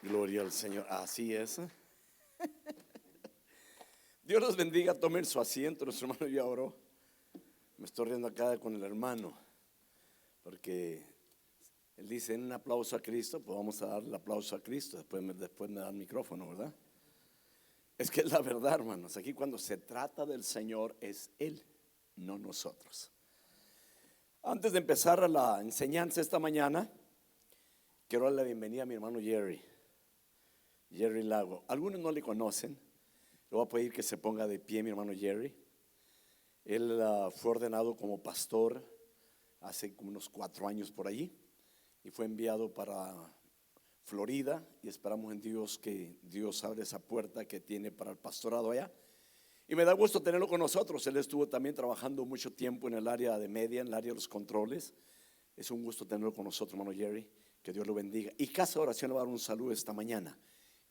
Gloria al Señor, así es. Dios los bendiga, tomen su asiento. Nuestro hermano ya oró. Me estoy riendo acá con el hermano, porque él dice: en un aplauso a Cristo, pues vamos a darle el aplauso a Cristo. Después me da el micrófono, ¿verdad? Es que es la verdad, hermanos. Aquí cuando se trata del Señor es Él, no nosotros. Antes de empezar la enseñanza esta mañana, quiero darle la bienvenida a mi hermano Jerry Lago. Algunos no le conocen. Le voy a pedir que se ponga de pie mi hermano Jerry. Él fue ordenado como pastor hace como unos 4 años por allí y fue enviado para Florida, y esperamos en Dios que Dios abre esa puerta que tiene para el pastorado allá. Y me da gusto tenerlo con nosotros. Él estuvo también trabajando mucho tiempo en el área de media, en el área de los controles. Es un gusto tenerlo con nosotros, hermano Jerry. Que Dios lo bendiga. Y Casa de Oración le va a dar un saludo esta mañana.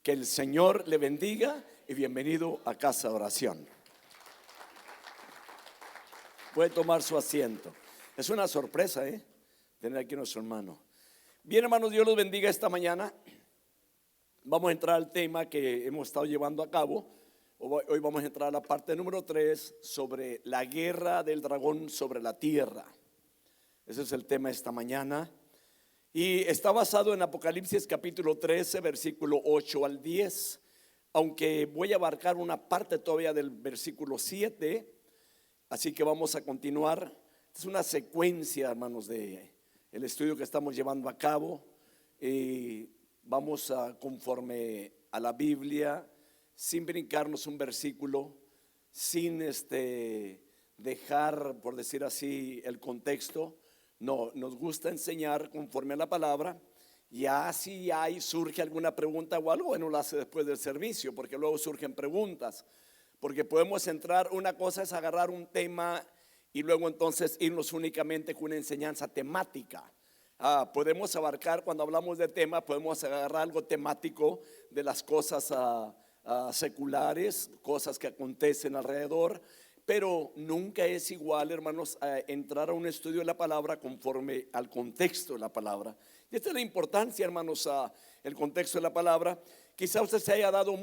Que el Señor le bendiga y bienvenido a Casa de Oración. Puede tomar su asiento. Es una sorpresa, tener aquí a nuestro hermano. Bien, hermanos, Dios los bendiga esta mañana. Vamos a entrar al tema que hemos estado llevando a cabo. Hoy vamos a entrar a la parte número 3 sobre la guerra del dragón sobre la tierra. Ese es el tema esta mañana. Y está basado en Apocalipsis capítulo 13, versículo 8 al 10. Aunque voy a abarcar una parte todavía del versículo 7. Así que vamos a continuar. Es una secuencia, hermanos, de el estudio que estamos llevando a cabo. Vamos a, conforme a la Biblia, sin brincarnos un versículo, sin dejar, por decir así, el contexto. No, nos gusta enseñar conforme a la palabra. Ya si surge alguna pregunta o algo, bueno, lo hace después del servicio, porque luego surgen preguntas. Porque podemos entrar, una cosa es agarrar un tema y luego entonces irnos únicamente con una enseñanza temática. Podemos abarcar, cuando hablamos de tema, podemos agarrar algo temático de las cosas seculares, cosas que acontecen alrededor, pero nunca es igual, hermanos, entrar a un estudio de la palabra conforme al contexto de la palabra. Y esta es la importancia, hermanos, el contexto de la palabra. Quizá usted se haya dado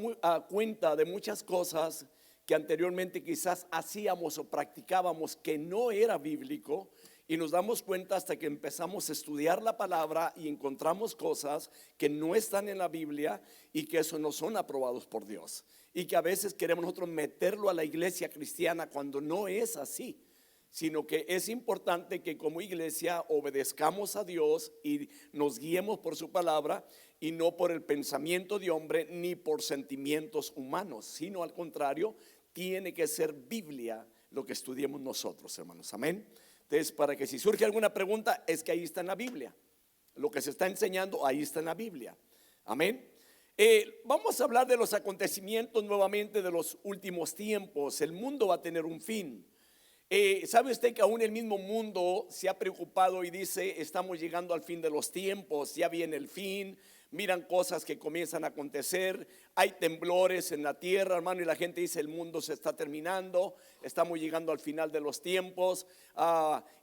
cuenta de muchas cosas que anteriormente quizás hacíamos o practicábamos que no era bíblico, y nos damos cuenta hasta que empezamos a estudiar la palabra y encontramos cosas que no están en la Biblia y que eso no son aprobados por Dios, y que a veces queremos nosotros meterlo a la iglesia cristiana cuando no es así, sino que es importante que como iglesia obedezcamos a Dios y nos guiemos por su palabra y no por el pensamiento de hombre ni por sentimientos humanos, sino al contrario, tiene que ser Biblia lo que estudiemos nosotros, hermanos. Amén. Entonces, para que si surge alguna pregunta, es que ahí está en la Biblia. Lo que se está enseñando, ahí está en la Biblia. Amén. Vamos a hablar de los acontecimientos nuevamente de los últimos tiempos. El mundo va a tener un fin. ¿Sabe usted que aún el mismo mundo se ha preocupado y dice: estamos llegando al fin de los tiempos, ya viene el fin? Miran cosas que comienzan a acontecer, hay temblores en la tierra, hermano, y la gente dice: el mundo se está terminando, estamos llegando al final de los tiempos.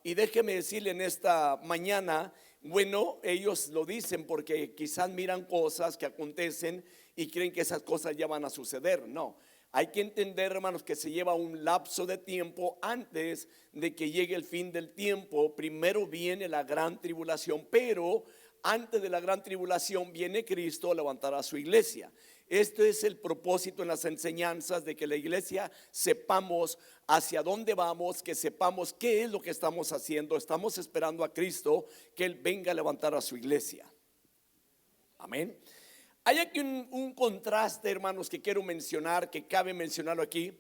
Y déjeme decirle en esta mañana, bueno, ellos lo dicen porque quizás miran cosas que acontecen y creen que esas cosas ya van a suceder. No, hay que entender, hermanos, que se lleva un lapso de tiempo antes de que llegue el fin del tiempo. Primero viene la gran tribulación, pero antes de la gran tribulación viene Cristo a levantar a su iglesia. Este es el propósito en las enseñanzas, de que la iglesia sepamos hacia dónde vamos, que sepamos qué es lo que estamos haciendo. Estamos esperando a Cristo, que Él venga a levantar a su iglesia. Amén. Hay aquí un contraste, hermanos, que quiero mencionar, que cabe mencionarlo aquí,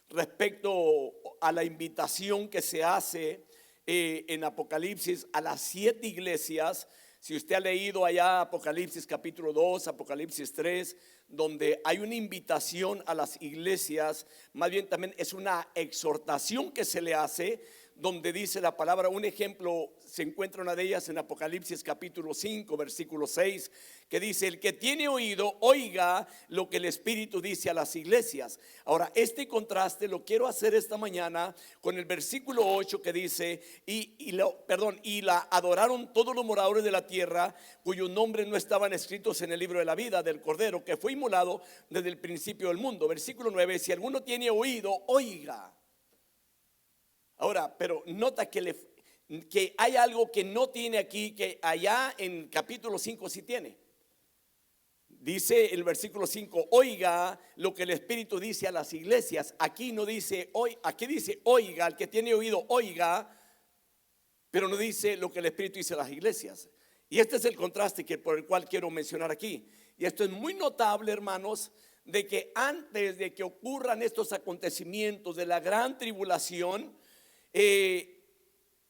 respecto a la invitación que se hace en Apocalipsis a las 7 iglesias. Si usted ha leído allá Apocalipsis capítulo 2, Apocalipsis 3, donde hay una invitación a las iglesias, más bien también es una exhortación que se le hace, donde dice la palabra. Un ejemplo se encuentra una de ellas en Apocalipsis capítulo 5 versículo 6, que dice: el que tiene oído, oiga lo que el Espíritu dice a las iglesias. Ahora, este contraste lo quiero hacer esta mañana con el versículo 8 que dice: y la adoraron todos los moradores de la tierra, cuyos nombres no estaban escritos en el libro de la vida del Cordero, que fue inmolado desde el principio del mundo. Versículo 9: si alguno tiene oído, oiga. Ahora, pero nota que hay algo que no tiene aquí, que allá en capítulo 5 sí tiene. Dice el versículo 5: oiga lo que el Espíritu dice a las iglesias. Aquí no dice, aquí dice oiga, el que tiene oído oiga, pero no dice lo que el Espíritu dice a las iglesias. Y este es el contraste por el cual quiero mencionar aquí. Y esto es muy notable, hermanos, de que antes de que ocurran estos acontecimientos de la gran tribulación,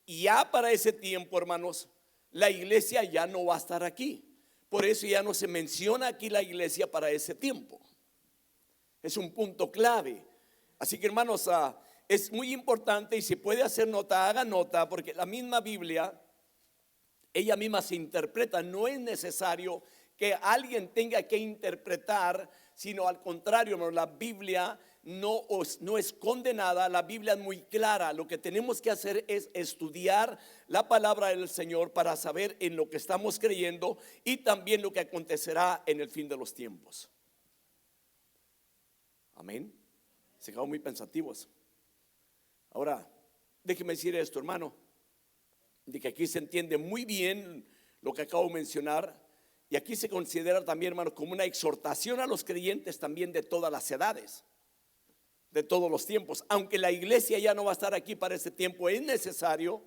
ya para ese tiempo, hermanos, la iglesia ya no va a estar aquí. Por eso ya no se menciona aquí la iglesia para ese tiempo. Es un punto clave. Así que, hermanos, es muy importante, y si puede hacer nota, haga nota, porque la misma Biblia, ella misma se interpreta. No es necesario que alguien tenga que interpretar, sino al contrario, hermanos, la Biblia no es condenada. La Biblia es muy clara. Lo que tenemos que hacer es estudiar la palabra del Señor para saber en lo que estamos creyendo y también lo que acontecerá en el fin de los tiempos. Amén. Se quedaron muy pensativos. Ahora, déjeme decir esto, hermano, de que aquí se entiende muy bien lo que acabo de mencionar. Y aquí se considera también, hermano, como una exhortación a los creyentes también de todas las edades, de todos los tiempos. Aunque la iglesia ya no va a estar aquí para ese tiempo, es necesario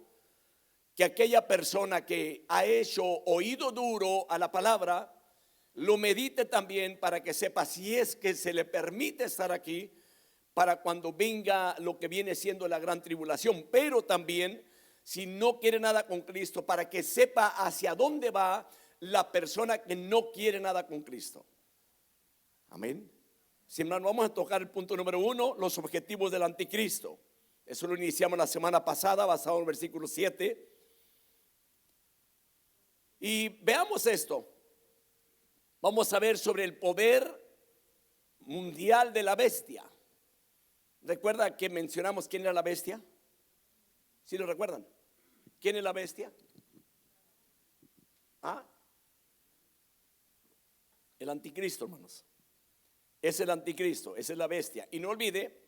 que aquella persona que ha hecho oído duro a la palabra lo medite también, para que sepa si es que se le permite estar aquí para cuando venga lo que viene siendo la gran tribulación. Pero también, si no quiere nada con Cristo, para que sepa hacia dónde va la persona que no quiere nada con Cristo. Amén. Si, hermano, vamos a tocar el punto número 1, los objetivos del anticristo. Eso lo iniciamos la semana pasada, basado en el versículo 7. Y veamos esto. Vamos a ver sobre el poder mundial de la bestia. ¿Recuerda que mencionamos quién era la bestia? ¿Sí lo recuerdan? ¿Quién es la bestia? El anticristo, hermanos. Es el anticristo, esa es la bestia. Y no olvide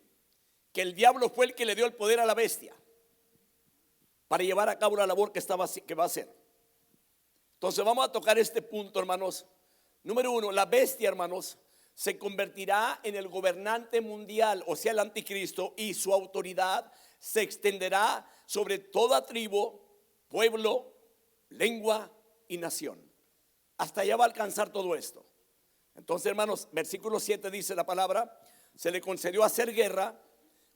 que el diablo fue el que le dio el poder a la bestia para llevar a cabo la labor que va a hacer. Entonces vamos a tocar este punto, hermanos. Número 1, la bestia, hermanos, se convertirá en el gobernante mundial, o sea, el anticristo, y su autoridad se extenderá sobre toda tribu, pueblo, lengua y nación. Hasta allá va a alcanzar todo esto. Entonces, hermanos, versículo 7 dice la palabra: se le concedió hacer guerra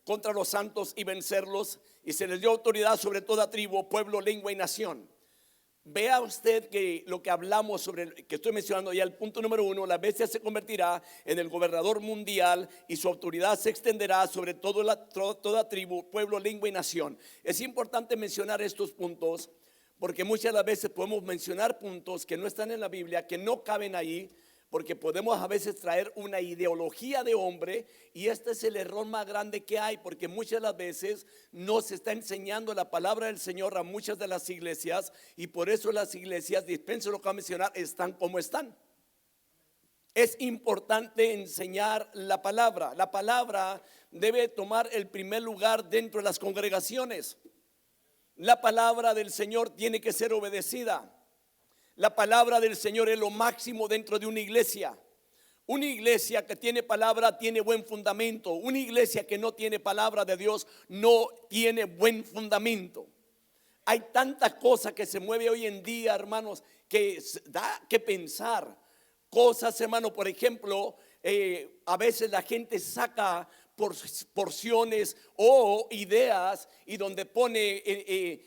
contra los santos y vencerlos, y se les dio autoridad sobre toda tribu, pueblo, lengua y nación. Vea usted que lo que hablamos sobre, que estoy mencionando ya, el punto número 1, la bestia se convertirá en el gobernador mundial y su autoridad se extenderá sobre toda tribu, pueblo, lengua y nación. Es importante mencionar estos puntos, porque muchas de las veces podemos mencionar puntos que no están en la Biblia, que no caben ahí, porque podemos a veces traer una ideología de hombre, y este es el error más grande que hay, porque muchas de las veces no se está enseñando la palabra del Señor a muchas de las iglesias, y por eso las iglesias, dispenso lo que voy a mencionar, están como están. Es importante enseñar la palabra. La palabra debe tomar el primer lugar dentro de las congregaciones. La palabra del Señor tiene que ser obedecida. La palabra del Señor es lo máximo dentro de una iglesia. Una iglesia que tiene palabra tiene buen fundamento. Una iglesia que no tiene palabra de Dios no tiene buen fundamento. Hay tanta cosa que se mueve hoy en día, hermanos, que da que pensar. Cosas, hermano, por ejemplo, a veces la gente saca porciones o ideas, y donde pone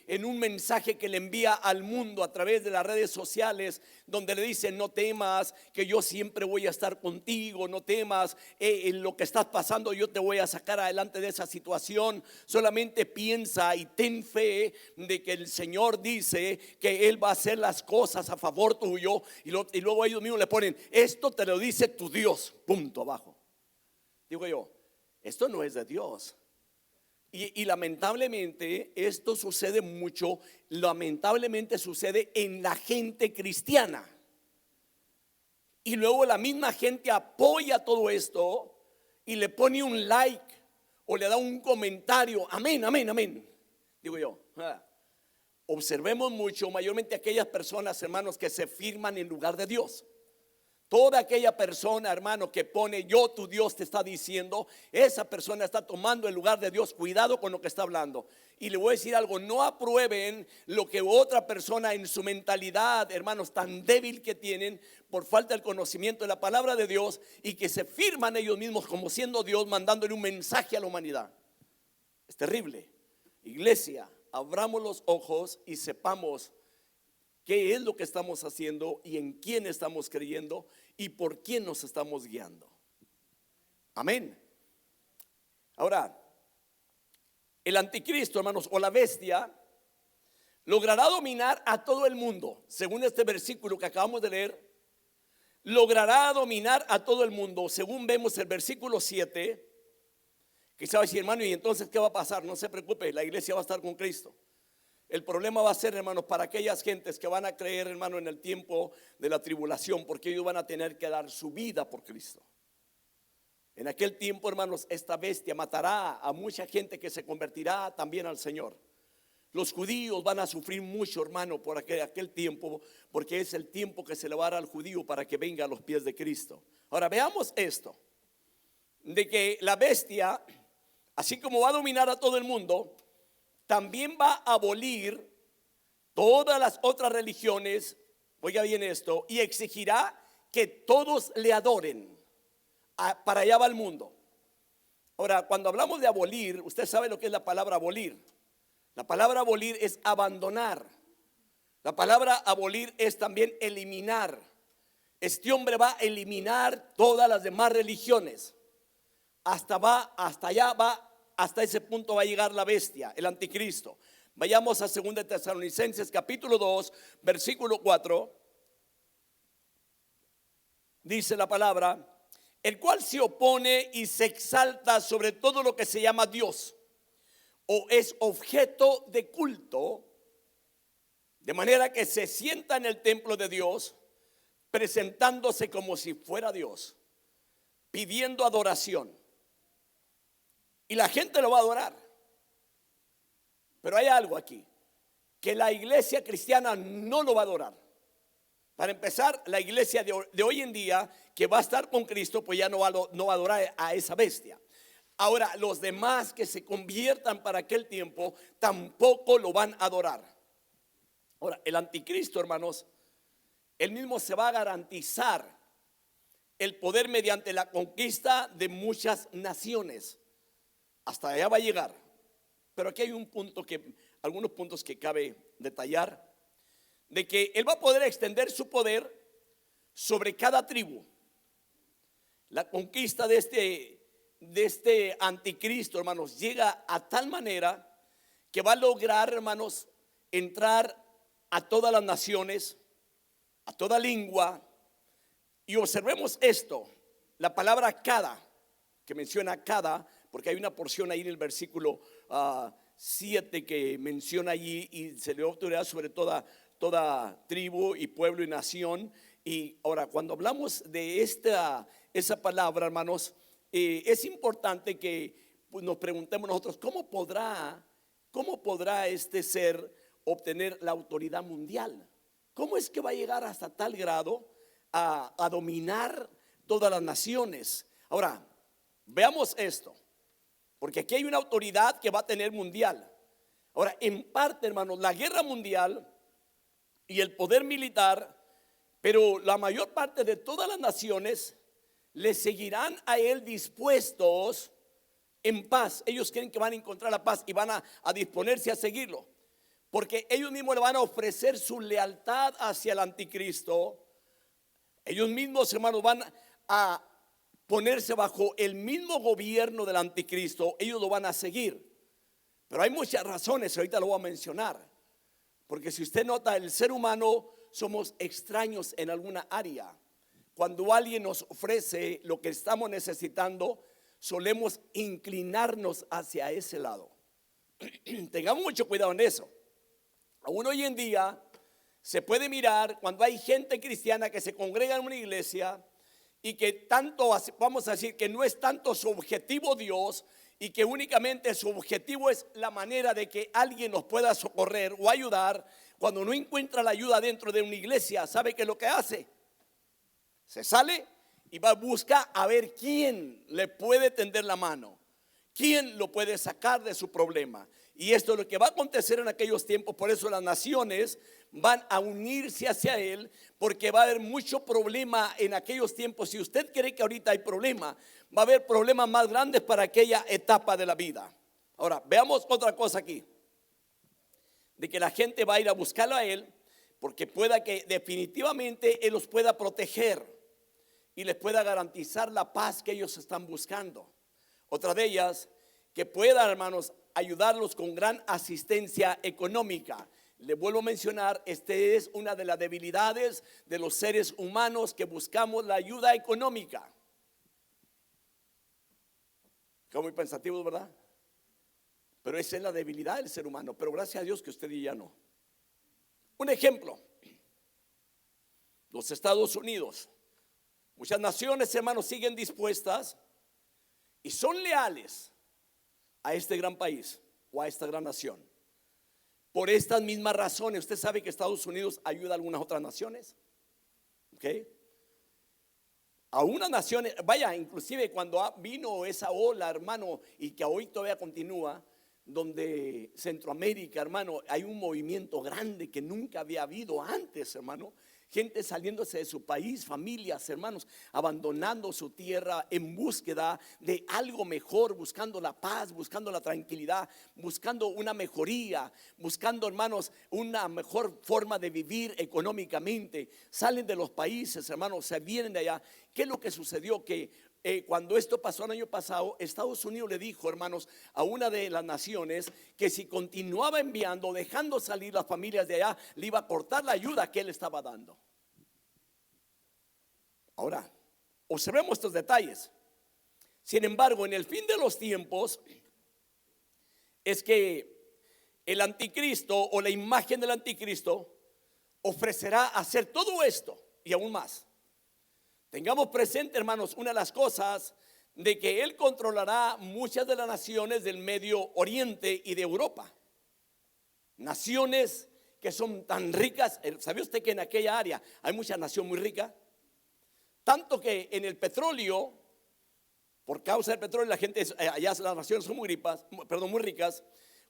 en un mensaje que le envía al mundo a través de las redes sociales, donde le dice: no temas, que yo siempre voy a estar contigo, no temas en lo que estás pasando, yo te voy a sacar adelante de esa situación, solamente piensa y ten fe de que el Señor dice que Él va a hacer las cosas a favor tuyo, y luego ellos mismos le ponen: esto te lo dice tu Dios, punto, abajo. Digo yo, esto no es de Dios. Y lamentablemente esto sucede mucho, lamentablemente sucede en la gente cristiana. Y luego la misma gente apoya todo esto y le pone un like o le da un comentario: amén, amén, amén. Digo yo, observemos mucho, mayormente aquellas personas, hermanos, que se firman en lugar de Dios. Toda aquella persona, hermano, que pone: yo tu Dios te está diciendo, esa persona está tomando el lugar de Dios. Cuidado con lo que está hablando. Y le voy a decir algo: no aprueben lo que otra persona en su mentalidad, hermanos, tan débil que tienen por falta del conocimiento de la palabra de Dios, y que se firman ellos mismos como siendo Dios, mandándole un mensaje a la humanidad. Es terrible. Iglesia, abramos los ojos y sepamos qué es lo que estamos haciendo y en quién estamos creyendo y por quién nos estamos guiando. Amén. Ahora, el anticristo, hermanos, o la bestia, logrará dominar a todo el mundo. Según este versículo que acabamos de leer, logrará dominar a todo el mundo. Según vemos el versículo 7, quizá va a decir: hermano, ¿y entonces qué va a pasar? No se preocupe, la iglesia va a estar con Cristo. El problema va a ser, hermanos, para aquellas gentes que van a creer, hermano, en el tiempo de la tribulación, porque ellos van a tener que dar su vida por Cristo. En aquel tiempo, hermanos, esta bestia matará a mucha gente que se convertirá también al Señor. Los judíos van a sufrir mucho, hermano, por aquel tiempo, porque es el tiempo que se le va a dar al judío para que venga a los pies de Cristo. Ahora veamos esto, de que la bestia, así como va a dominar a todo el mundo, también va a abolir todas las otras religiones. Oiga bien esto: y exigirá que todos le adoren. Para allá va el mundo. Ahora, cuando hablamos de abolir, usted sabe lo que es la palabra abolir. La palabra abolir es abandonar. La palabra abolir es también eliminar. Este hombre va a eliminar todas las demás religiones. Hasta ese punto va a llegar la bestia, el anticristo. Vayamos a 2 Tesalonicenses capítulo 2, versículo 4. Dice la palabra: el cual se opone y se exalta sobre todo lo que se llama Dios o es objeto de culto, de manera que se sienta en el templo de Dios, presentándose como si fuera Dios, pidiendo adoración. Y la gente lo va a adorar. Pero hay algo aquí, que la iglesia cristiana no lo va a adorar. Para empezar, la iglesia de hoy en día, que va a estar con Cristo, pues ya no va a adorar a esa bestia. Ahora, los demás que se conviertan para aquel tiempo, tampoco lo van a adorar. Ahora, el anticristo, hermanos, él mismo se va a garantizar el poder mediante la conquista de muchas naciones. Hasta allá va a llegar. Pero aquí hay algunos puntos que cabe detallar, de que él va a poder extender su poder sobre cada tribu. La conquista de este anticristo, hermanos, llega a tal manera que va a lograr, hermanos, entrar a todas las naciones, a toda lengua. Y observemos esto, la palabra cada, que menciona cada, porque hay una porción ahí en el versículo 7 que menciona allí: y se le dio autoridad sobre toda tribu y pueblo y nación. Y ahora, cuando hablamos de esa palabra, hermanos, es importante que pues, nos preguntemos nosotros: ¿cómo podrá este ser obtener la autoridad mundial? ¿Cómo es que va a llegar hasta tal grado a dominar todas las naciones? Ahora, veamos esto, porque aquí hay una autoridad que va a tener mundial. Ahora, en parte, hermanos, la guerra mundial y el poder militar, pero la mayor parte de todas las naciones le seguirán a él dispuestos en paz. Ellos creen que van a encontrar la paz y van a disponerse a seguirlo, porque ellos mismos le van a ofrecer su lealtad hacia el anticristo. Ellos mismos, hermanos, van a ponerse bajo el mismo gobierno del anticristo. Ellos lo van a seguir. Pero hay muchas razones, ahorita lo voy a mencionar. Porque si usted nota, el ser humano somos extraños en alguna área. Cuando alguien nos ofrece lo que estamos necesitando, solemos inclinarnos hacia ese lado. Tengamos mucho cuidado en eso. Aún hoy en día se puede mirar cuando hay gente cristiana que se congrega en una iglesia y que tanto, vamos a decir, que no es tanto su objetivo Dios, y que únicamente su objetivo es la manera de que alguien nos pueda socorrer o ayudar. Cuando no encuentra la ayuda dentro de una iglesia, ¿sabe qué es lo que hace? Se sale y va a buscar a ver quién le puede tender la mano, quién lo puede sacar de su problema. Y esto es lo que va a acontecer en aquellos tiempos. Por eso las naciones van a unirse hacia él, porque va a haber mucho problema en aquellos tiempos. Si usted cree que ahorita hay problema, va a haber problemas más grandes para aquella etapa de la vida. Ahora, veamos otra cosa aquí, de que la gente va a ir a buscarlo a él, porque pueda que definitivamente él los pueda proteger y les pueda garantizar la paz que ellos están buscando. Otra de ellas, que pueda, hermanos, ayudarlos con gran asistencia económica. Le vuelvo a mencionar, este es una de las debilidades de los seres humanos, que buscamos la ayuda económica. Quedó muy pensativos, ¿verdad? Pero esa es la debilidad del ser humano. Pero gracias a Dios que usted y ya no. Un ejemplo: los Estados Unidos. Muchas naciones, hermanos, siguen dispuestas y son leales a este gran país o a esta gran nación. Por estas mismas razones, usted sabe que Estados Unidos ayuda a algunas otras naciones. ¿Ok? A unas naciones, vaya, inclusive cuando vino esa ola, hermano, y que hoy todavía continúa, donde Centroamérica, hermano, hay un movimiento grande que nunca había habido antes, hermano. Gente saliéndose de su país, familias, hermanos, abandonando su tierra en búsqueda de algo mejor, buscando la paz, buscando la tranquilidad, buscando una mejoría, buscando, hermanos, una mejor forma de vivir económicamente. Salen de los países, hermanos, se vienen de allá. ¿Qué es lo que sucedió? Que cuando esto pasó el año pasado, Estados Unidos le dijo, hermanos, a una de las naciones que si continuaba enviando, dejando salir las familias de allá, le iba a cortar la ayuda que él estaba dando. Ahora, observemos estos detalles. Sin embargo, en el fin de los tiempos es que el anticristo o la imagen del anticristo ofrecerá hacer todo esto y aún más. Tengamos presente, hermanos, una de las cosas de que él controlará muchas de las naciones del Medio Oriente y de Europa. Naciones que son tan ricas. ¿Sabe usted que en aquella área hay mucha nación muy rica? Tanto que en el petróleo, por causa del petróleo, la gente allá, las naciones son muy ricas,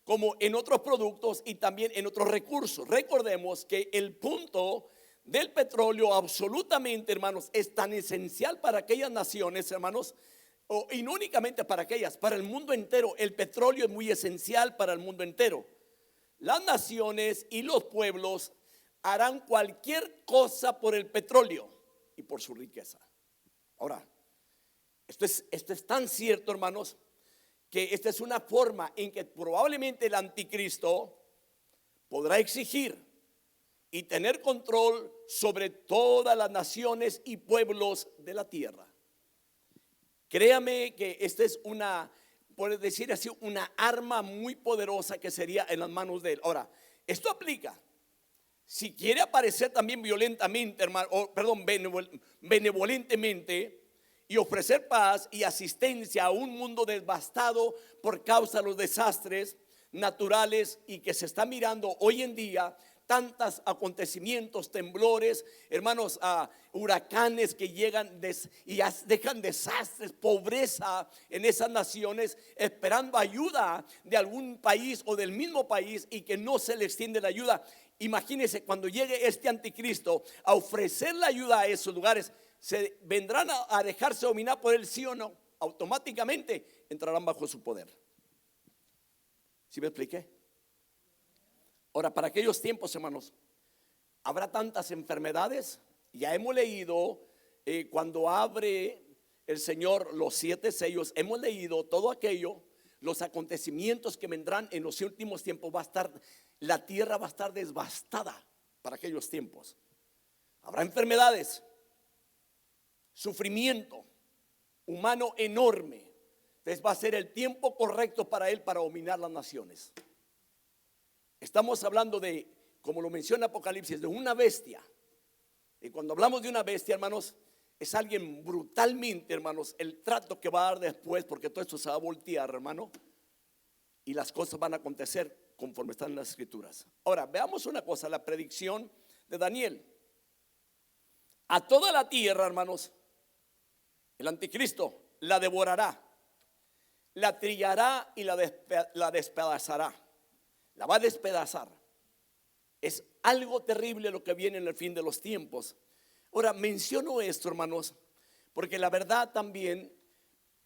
como en otros productos y también en otros recursos. Recordemos que el punto del petróleo absolutamente, hermanos, es tan esencial para aquellas naciones, hermanos, y no únicamente para aquellas, para el mundo entero. El petróleo es muy esencial para el mundo entero. Las naciones y los pueblos harán cualquier cosa por el petróleo y por su riqueza. Ahora, esto es tan cierto, hermanos, que esta es una forma en que probablemente el anticristo podrá exigir y tener control sobre todas las naciones y pueblos de la tierra. Créame que esta es una, por decir así, una arma muy poderosa que sería en las manos de él. Ahora, esto aplica si quiere aparecer también violentamente, hermano, benevolentemente, y ofrecer paz y asistencia a un mundo devastado por causa de los desastres naturales y que se está mirando hoy en día. Tantos acontecimientos, temblores, hermanos, huracanes que llegan y dejan desastres, pobreza en esas naciones, esperando ayuda de algún país o del mismo país y que no se le extiende la ayuda. Imagínense cuando llegue este anticristo a ofrecer la ayuda a esos lugares, ¿se vendrán a dejarse dominar por él, sí o no? automáticamente entrarán bajo su poder. ¿Sí me expliqué? Ahora, para aquellos tiempos, hermanos, habrá tantas enfermedades. Ya hemos leído cuando abre el Señor los 7 sellos, hemos leído todo aquello, los acontecimientos que vendrán en los últimos tiempos. La tierra va a estar devastada para aquellos tiempos. Habrá enfermedades, sufrimiento humano enorme. Entonces va a ser el tiempo correcto para él para dominar las naciones. Estamos hablando de, como lo menciona Apocalipsis, de una bestia. Y cuando hablamos de una bestia, hermanos, es alguien brutalmente, hermanos, el trato que va a dar después, porque todo esto se va a voltear, hermano, y las cosas van a acontecer conforme están en las escrituras. Ahora, veamos una cosa, la predicción de Daniel. A toda la tierra, hermanos, el anticristo la devorará, la trillará y la despedazará. La va a despedazar. Es algo terrible lo que viene en el fin de los tiempos. Ahora, menciono esto, hermanos, porque la verdad también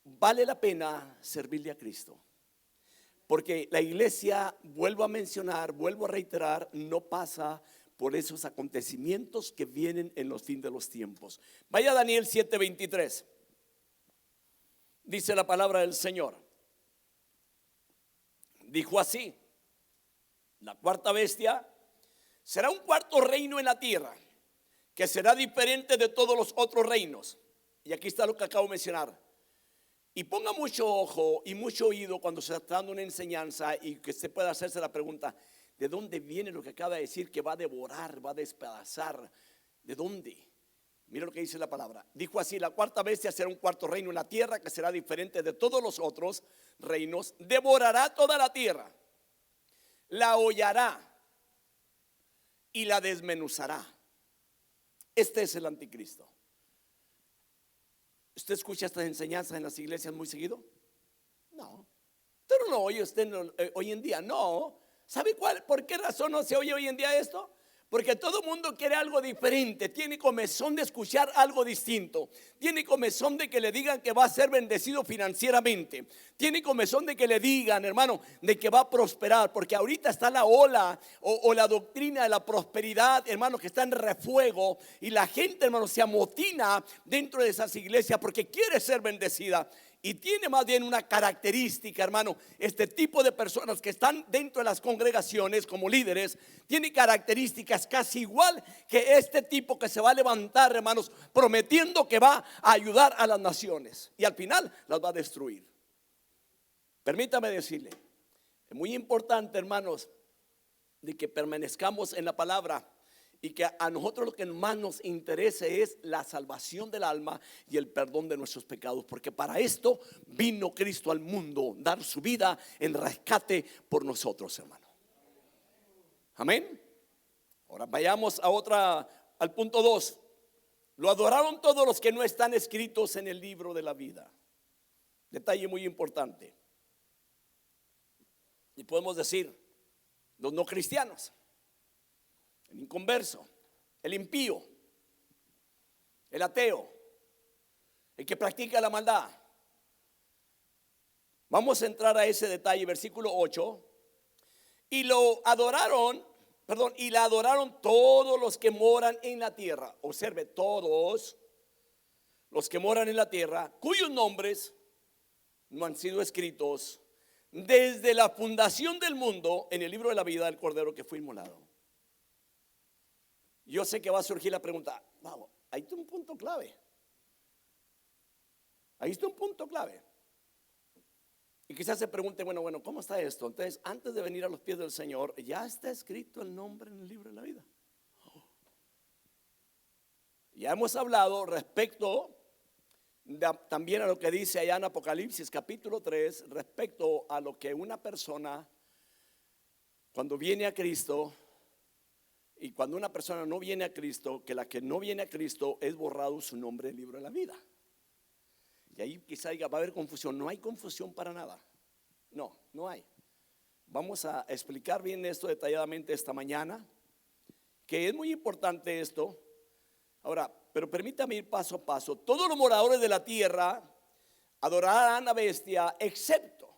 vale la pena servirle a Cristo. Porque la iglesia, vuelvo a mencionar, vuelvo a reiterar, no pasa por esos acontecimientos que vienen en los fin de los tiempos. Vaya a Daniel 7:23. Dice la palabra del Señor. Dijo así: la cuarta bestia será un cuarto reino en la tierra, que será diferente de todos los otros reinos. Y aquí está lo que acabo de mencionar. Y ponga mucho ojo y mucho oído cuando se está dando una enseñanza y que se pueda hacerse la pregunta: ¿de dónde viene lo que acaba de decir que va a devorar, va a despedazar? ¿De dónde? Mira lo que dice la palabra. Dijo así: la cuarta bestia será un cuarto reino en la tierra, que será diferente de todos los otros reinos. Devorará toda la tierra, la hollará y la desmenuzará. Este es el anticristo. ¿Usted escucha estas enseñanzas en las iglesias muy seguido? No. ¿Usted no lo oye hoy en día? No. ¿Sabe por qué razón no se oye hoy en día esto? Porque todo el mundo quiere algo diferente, tiene comezón de escuchar algo distinto, tiene comezón de que le digan que va a ser bendecido financieramente, tiene comezón de que le digan, hermano, de que va a prosperar, porque ahorita está la ola o la doctrina de la prosperidad, hermano, que está en refuego, y la gente, hermano, se amotina dentro de esas iglesias porque quiere ser bendecida. Y tiene más bien una característica, hermano, este tipo de personas que están dentro de las congregaciones como líderes, tiene características casi igual que este tipo que se va a levantar, hermanos, prometiendo que va a ayudar a las naciones y al final las va a destruir. Permítame decirle, es muy importante, hermanos, de que permanezcamos en la palabra. Y que a nosotros lo que más nos interesa es la salvación del alma y el perdón de nuestros pecados. Porque para esto vino Cristo al mundo, dar su vida en rescate por nosotros, hermano. Amén. Ahora vayamos al punto 2. Lo adoraron todos los que no están escritos en el libro de la vida. Detalle muy importante. Y podemos decir, los no cristianos, el inconverso, el impío, el ateo, el que practica la maldad. Vamos a entrar a ese detalle, versículo 8. Y la adoraron todos los que moran en la tierra. Observe, todos los que moran en la tierra, cuyos nombres no han sido escritos desde la fundación del mundo en el libro de la vida del Cordero que fue inmolado. Yo sé que va a surgir la pregunta, wow, ahí está un punto clave. Ahí está un punto clave. Y quizás se pregunte, bueno, ¿cómo está esto? Entonces, antes de venir a los pies del Señor, ya está escrito el nombre en el libro de la vida. Ya hemos hablado respecto también a lo que dice allá en Apocalipsis capítulo 3, respecto a lo que una persona, cuando viene a Cristo, y cuando una persona no viene a Cristo, que la que no viene a Cristo es borrado su nombre del libro de la vida. Y ahí quizá diga, va a haber confusión. No hay confusión para nada. No hay. Vamos a explicar bien esto detalladamente esta mañana, que es muy importante esto. Ahora, pero permítame ir paso a paso. Todos los moradores de la tierra adorarán a la bestia, excepto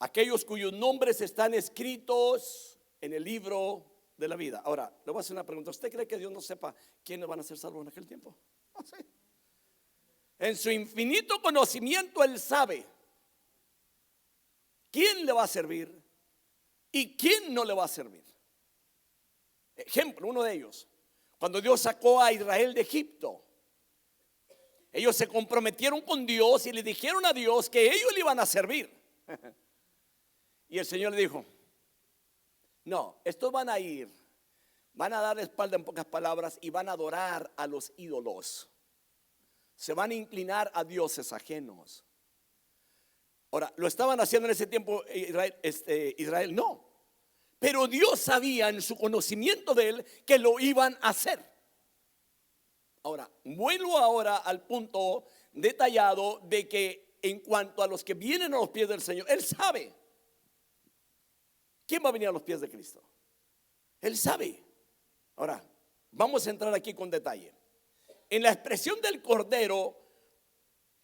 aquellos cuyos nombres están escritos en el libro de la vida. Ahora, le voy a hacer una pregunta. ¿Usted cree que Dios no sepa quiénes van a ser salvos en aquel tiempo? No sé. En su infinito conocimiento Él sabe quién le va a servir y quién no le va a servir. Ejemplo, uno de ellos, cuando Dios sacó a Israel de Egipto, ellos se comprometieron con Dios y le dijeron a Dios que ellos le iban a servir. Y el Señor le dijo: no, estos van a ir, van a dar espalda, en pocas palabras, y van a adorar a los ídolos. Se van a inclinar a dioses ajenos. Ahora, ¿lo estaban haciendo en ese tiempo Israel? No. Pero Dios sabía en su conocimiento de Él que lo iban a hacer. Ahora, vuelvo ahora al punto detallado de que en cuanto a los que vienen a los pies del Señor, Él sabe quién va a venir a los pies de Cristo. Él sabe. Ahora, vamos a entrar aquí con detalle. En la expresión del Cordero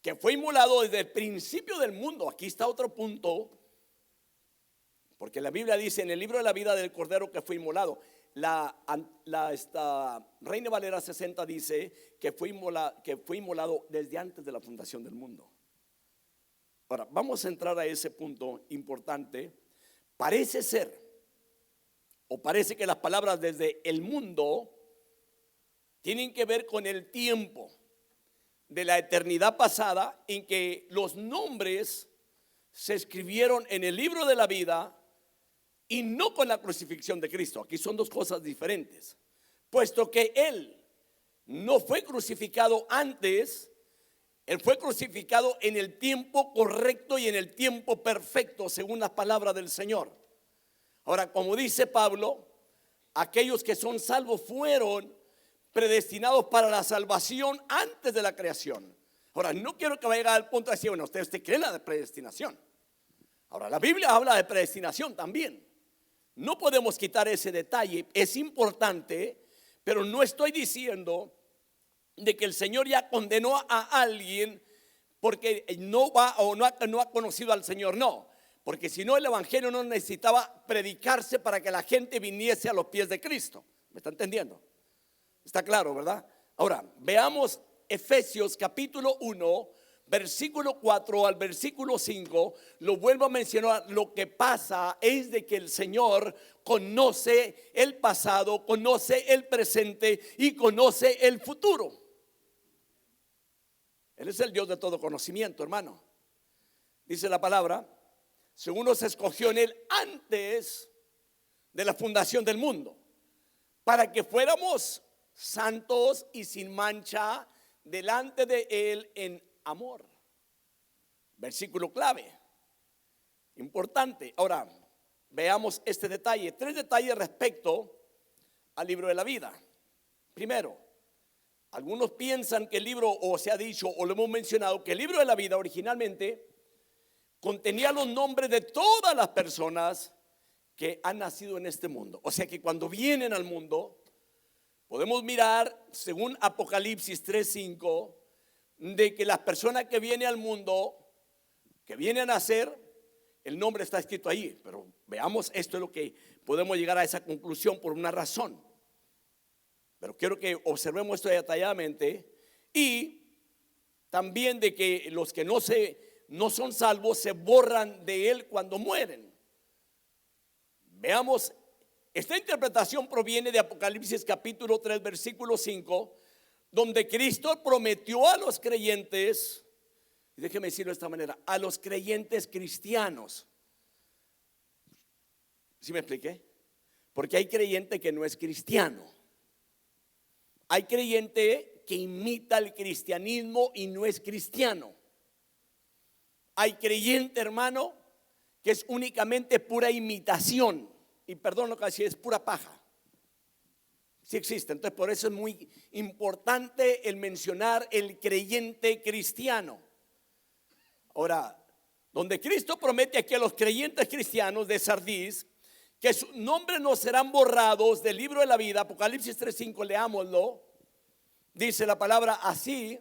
que fue inmolado desde el principio del mundo, aquí está otro punto, porque la Biblia dice en el libro de la vida del Cordero que fue inmolado. Esta Reina Valera 60 dice que fue inmolado desde antes de la fundación del mundo. Ahora, vamos a entrar a ese punto importante. Parece ser, o parece que las palabras desde el mundo tienen que ver con el tiempo de la eternidad pasada, en que los nombres se escribieron en el libro de la vida y no con la crucifixión de Cristo. Aquí son dos cosas diferentes. Puesto que Él no fue crucificado antes, Él fue crucificado en el tiempo correcto y en el tiempo perfecto, según las palabras del Señor. Ahora, como dice Pablo, aquellos que son salvos fueron predestinados para la salvación antes de la creación. Ahora, no quiero que vaya al punto de decir, bueno, usted cree en la predestinación. Ahora, la Biblia habla de predestinación también. No podemos quitar ese detalle, es importante, pero no estoy diciendo de que el Señor ya condenó a alguien porque no va o no ha conocido al Señor. No, porque si no, el evangelio no necesitaba predicarse para que la gente viniese a los pies de Cristo. ¿Me está entendiendo? Está claro, ¿verdad? Ahora, veamos Efesios capítulo 1, versículo 4 al versículo 5. Lo vuelvo a mencionar. Lo que pasa es de que el Señor conoce el pasado, conoce el presente y conoce el futuro. Él es el Dios de todo conocimiento, hermano. Dice la palabra: según nos escogió en Él antes de la fundación del mundo, para que fuéramos santos y sin mancha delante de Él en amor. Versículo clave, importante. Ahora, veamos este detalle, 3 detalles respecto al libro de la vida. Primero, algunos piensan que el libro, o se ha dicho, o lo hemos mencionado, que el libro de la vida originalmente contenía los nombres de todas las personas que han nacido en este mundo. O sea que cuando vienen al mundo, podemos mirar, según Apocalipsis 3:5, de que las personas que vienen al mundo, que vienen a nacer, el nombre está escrito ahí. Pero veamos, esto es lo que podemos llegar a esa conclusión por una razón. Pero quiero que observemos esto detalladamente. Y también de que los que no son salvos se borran de Él cuando mueren. Veamos. Esta interpretación proviene de Apocalipsis capítulo 3 versículo 5, donde Cristo prometió a los creyentes, y déjeme decirlo de esta manera, a los creyentes cristianos. ¿Sí me expliqué? Porque hay creyente que no es cristiano. Hay creyente que imita el cristianismo y no es cristiano. Hay creyente, hermano, que es únicamente pura imitación. Y perdón lo que decía, es pura paja. Sí existe. Entonces por eso es muy importante el mencionar el creyente cristiano. Ahora, donde Cristo promete aquí a los creyentes cristianos de Sardis que sus nombres no serán borrados del libro de la vida, Apocalipsis 3:5, leámoslo. Dice la palabra así: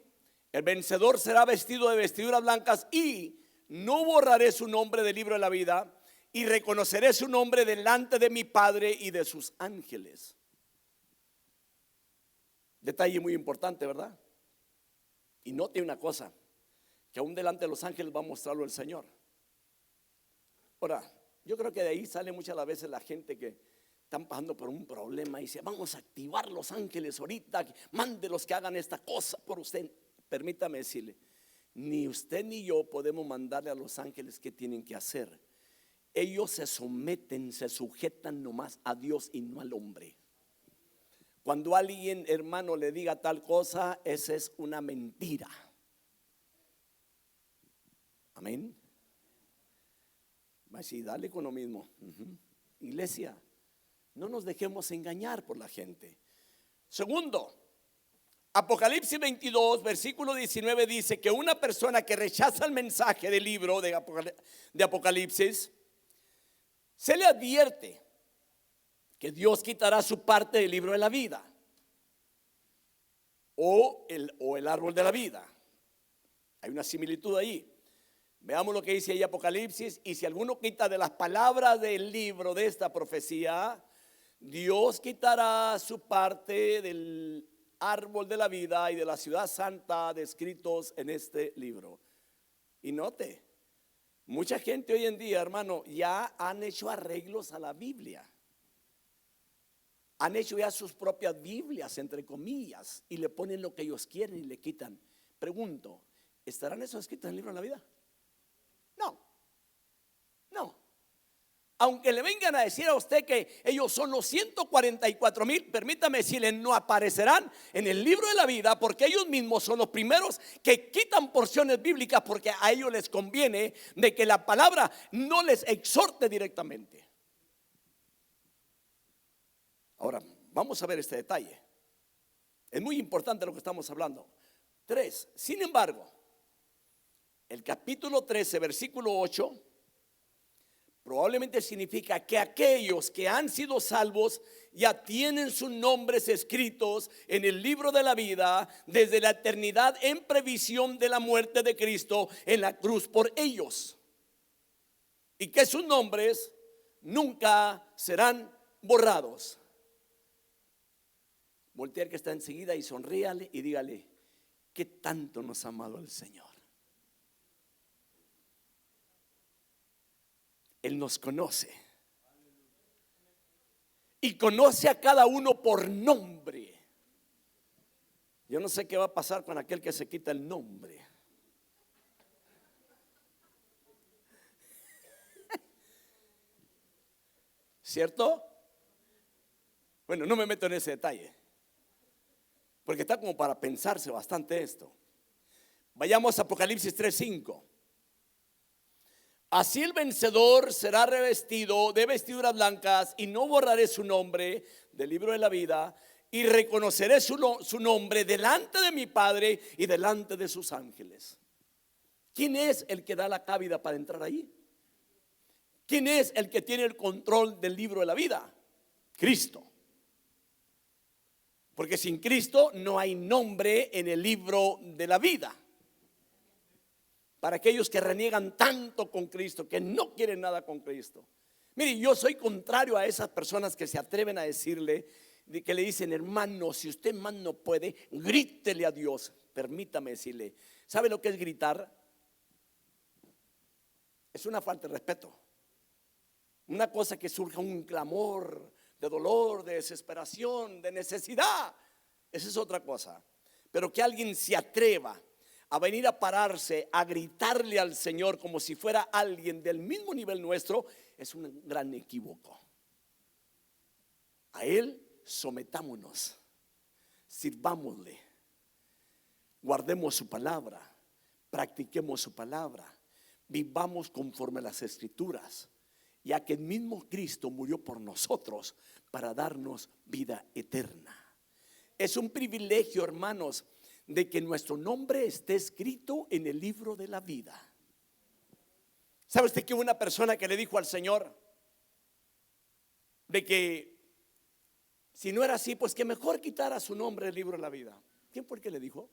El vencedor será vestido de vestiduras blancas y no borraré su nombre del libro de la vida y reconoceré su nombre delante de mi Padre y de sus ángeles. Detalle muy importante, ¿verdad? Y note una cosa, que aún delante de los ángeles va a mostrarlo el Señor. Ahora, yo creo que de ahí sale muchas las veces la gente que están pasando por un problema y dice: vamos a activar los ángeles ahorita, mándelos que hagan esta cosa por usted. Permítame decirle, ni usted ni yo podemos mandarle a los ángeles qué tienen que hacer. Ellos se someten, se sujetan nomás a Dios y no al hombre. Cuando alguien, hermano, le diga tal cosa, esa es una mentira. Amén. Va a decir: dale con lo mismo. Iglesia, no nos dejemos engañar por la gente. Segundo, Apocalipsis 22, versículo 19 dice que una persona que rechaza el mensaje del libro de Apocalipsis, se le advierte que Dios quitará su parte del libro de la vida o el árbol de la vida. Hay una similitud ahí. Veamos lo que dice ahí Apocalipsis: y si alguno quita de las palabras del libro de esta profecía, Dios quitará su parte del árbol de la vida y de la ciudad santa descritos en este libro. Y note, mucha gente hoy en día, hermano, ya han hecho arreglos a la Biblia. Han hecho ya sus propias Biblias, entre comillas, y le ponen lo que ellos quieren y le quitan. Pregunto, ¿estarán esos escritos en el libro de la vida? No, no. Aunque le vengan a decir a usted que ellos son los 144,000, permítame decirle, no aparecerán en el libro de la vida, porque ellos mismos son los primeros que quitan porciones bíblicas, porque a ellos les conviene de que la palabra no les exhorte directamente. Ahora, vamos a ver este detalle. Es muy importante lo que estamos hablando. 3. Sin embargo, el capítulo 13, versículo 8, probablemente significa que aquellos que han sido salvos ya tienen sus nombres escritos en el libro de la vida desde la eternidad, en previsión de la muerte de Cristo en la cruz por ellos, y que sus nombres nunca serán borrados. Voltea al que está enseguida y sonríale y dígale: ¿qué tanto nos ha amado el Señor? Él nos conoce y conoce a cada uno por nombre. Yo no sé qué va a pasar con aquel que se quita el nombre. ¿Cierto? Bueno, no me meto en ese detalle, porque está como para pensarse bastante esto. Vayamos a Apocalipsis 3:5. Así el vencedor será revestido de vestiduras blancas y no borraré su nombre del libro de la vida y reconoceré su nombre delante de mi Padre y delante de sus ángeles. ¿Quién es el que da la cabida para entrar ahí? ¿Quién es el que tiene el control del libro de la vida? Cristo. Porque sin Cristo no hay nombre en el libro de la vida. Para aquellos que reniegan tanto con Cristo, que no quieren nada con Cristo. Mire, yo soy contrario a esas personas que se atreven a decirle, que le dicen: hermano, si usted más no puede, grítele a Dios. Permítame decirle, ¿sabe lo que es gritar? Es una falta de respeto. Una cosa que surja un clamor de dolor, de desesperación, de necesidad, esa es otra cosa. Pero que alguien se atreva a venir a pararse, a gritarle al Señor como si fuera alguien del mismo nivel nuestro, es un gran equívoco. A Él sometámonos, sirvámosle, guardemos su palabra, practiquemos su palabra, vivamos conforme a las Escrituras, ya que el mismo Cristo murió por nosotros para darnos vida eterna. Es un privilegio, hermanos, de que nuestro nombre esté escrito en el libro de la vida. ¿Sabe usted que hubo una persona que le dijo al Señor de que si no era así, pues que mejor quitara su nombre del libro de la vida? ¿Quién fue el que le dijo?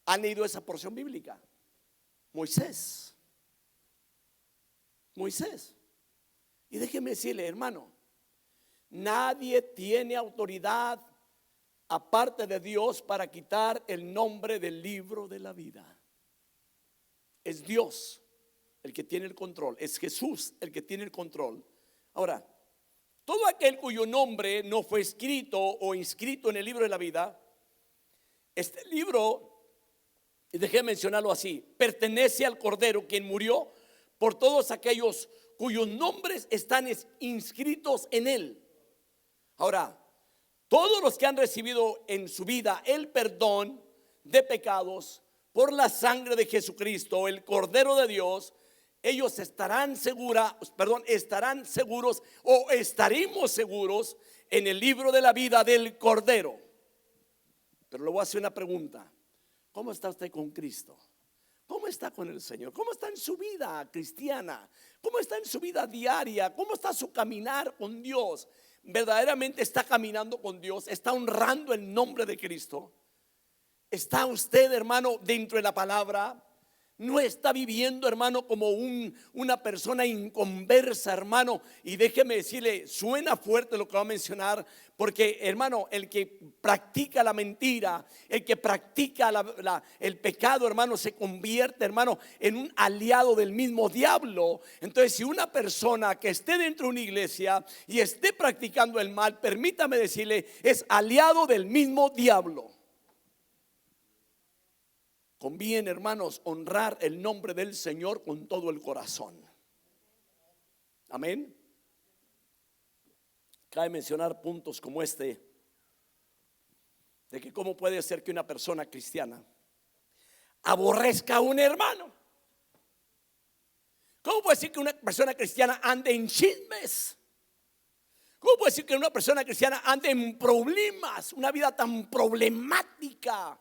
¿Han leído esa porción bíblica? Moisés. Y déjeme decirle, hermano, nadie tiene autoridad aparte de Dios para quitar el nombre del libro de la vida. Es Dios el que tiene el control, es Jesús el que tiene el control. Ahora, todo aquel cuyo nombre no fue escrito o inscrito en el libro de la vida, este libro, y dejé mencionarlo así, pertenece al Cordero, quien murió por todos aquellos cuyos nombres están inscritos en él. Ahora, todos los que han recibido en su vida el perdón de pecados por la sangre de Jesucristo, el Cordero de Dios, ellos estaremos seguros en el libro de la vida del Cordero. Pero le voy a hacer una pregunta: ¿cómo está usted con Cristo? ¿Cómo está con el Señor? ¿Cómo está en su vida cristiana? ¿Cómo está en su vida diaria? ¿Cómo está su caminar con Dios? ¿Verdaderamente está caminando con Dios? ¿Está honrando el nombre de Cristo? ¿Está usted, hermano, dentro de la palabra? ¿No está viviendo, hermano, como una persona inconversa, hermano? Y déjeme decirle, suena fuerte lo que va a mencionar, porque, hermano, el que practica la mentira, el que practica el pecado, hermano, se convierte, hermano, en un aliado del mismo diablo. Entonces, si una persona que esté dentro de una iglesia y esté practicando el mal, permítame decirle, es aliado del mismo diablo. Conviene, hermanos, honrar el nombre del Señor con todo el corazón. Amén. Cabe mencionar puntos como este, de que cómo puede ser que una persona cristiana aborrezca a un hermano. ¿Cómo puede ser que una persona cristiana ande en chismes? ¿Cómo puede ser que una persona cristiana ande en problemas, una vida tan problemática?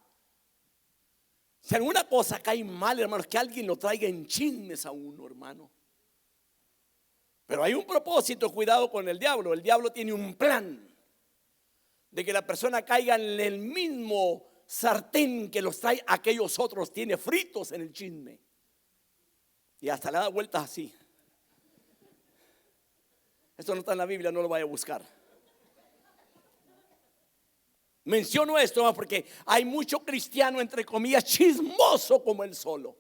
Si alguna cosa cae mal, hermanos, que alguien lo traiga en chismes a uno, hermano. Pero hay un propósito, cuidado con el diablo. El diablo tiene un plan de que la persona caiga en el mismo sartén que los trae aquellos otros, tiene fritos en el chisme. Y hasta le da vueltas así. Esto no está en la Biblia, no lo vaya a buscar. Menciono esto porque hay mucho cristiano, entre comillas, chismoso como él solo.